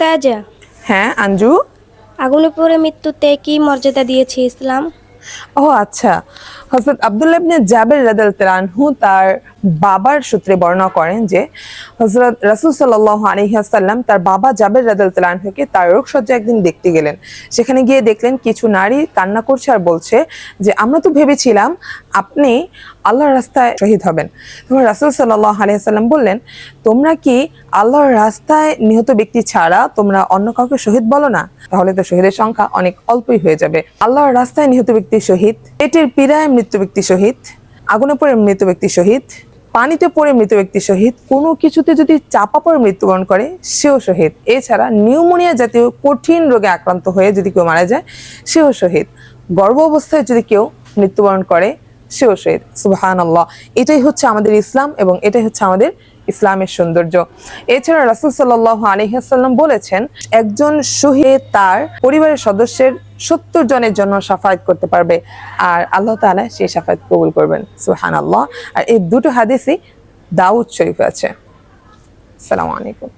উস্তাজ, হ্যাঁ আঞ্জু। আগুনে পড়ে মৃত্যুতে কি মর্যাদা দিয়েছে ইসলাম? ও আচ্ছা, হযরত আব্দুল্লাহ ইবনে জাবের রাদিয়াল্লাহু আনহু তার বাবার সূত্রে বর্ণনা করেন যে হযরত রাসূল সাল্লাল্লাহু আলাইহি ওয়াসাল্লাম তার বাবা জাবের রাদিয়াল্লাহু আনহুকে তার রোগশয্যা একদিন দেখতে গেলেন। সেখানে গিয়ে দেখলেন কিছু নারী কান্না করছে আর বলছে যে আমরা তো ভেবেছিলাম আপনি আল্লাহর রাস্তায় শহীদ হবেন। তখন রাসূল সাল্লাল্লাহু আলাইহি ওয়াসাল্লাম বললেন, তোমরা কি আল্লাহর রাস্তায় নিহত ব্যক্তি ছাড়া তোমরা অন্য কাউকে শহীদ বলো না? তাহলে তো শহীদের সংখ্যা অনেক অল্পই হয়ে যাবে। আল্লাহর রাস্তায় নিহত ব্যক্তি শহীদ, পেটের পীড়ায় মৃত্যু ব্যক্তি শহীদ, আগুনে পড়ে মৃত ব্যক্তি শহীদ, পানিতে পড়ে মৃত ব্যক্তি শহীদ, কোনো কিছুতে যদি চাপা পড়ে মৃত্যুবরণ করে সেও শহীদ। এছাড়া নিউমোনিয়া জাতীয় কঠিন রোগে আক্রান্ত হয়ে যদি কেউ মারা যায় সেও শহীদ। গর্ভ অবস্থায় যদি কেউ মৃত্যুবরণ করে সেও শহীদ। সুবহানাল্লাহ। এটাই হচ্ছে আমাদের ইসলাম এবং এটাই হচ্ছে আমাদের ইসলামের সৌন্দর্য। এছাড়া রাসূল সাল্লাল্লাহু আলাইহি ওয়াসাল্লাম বলেছেন, একজন শহীদ তার পরিবারের সদস্যের ৭০ জনের জন্য শাফায়াত করতে পারবে আর আল্লাহ তাআলা সেই শাফায়াত কবুল করবেন। সুবহানাল্লাহ। আর এই দুটো হাদিসই দাউদ শরীফে আছে। আসসালামু আলাইকুম।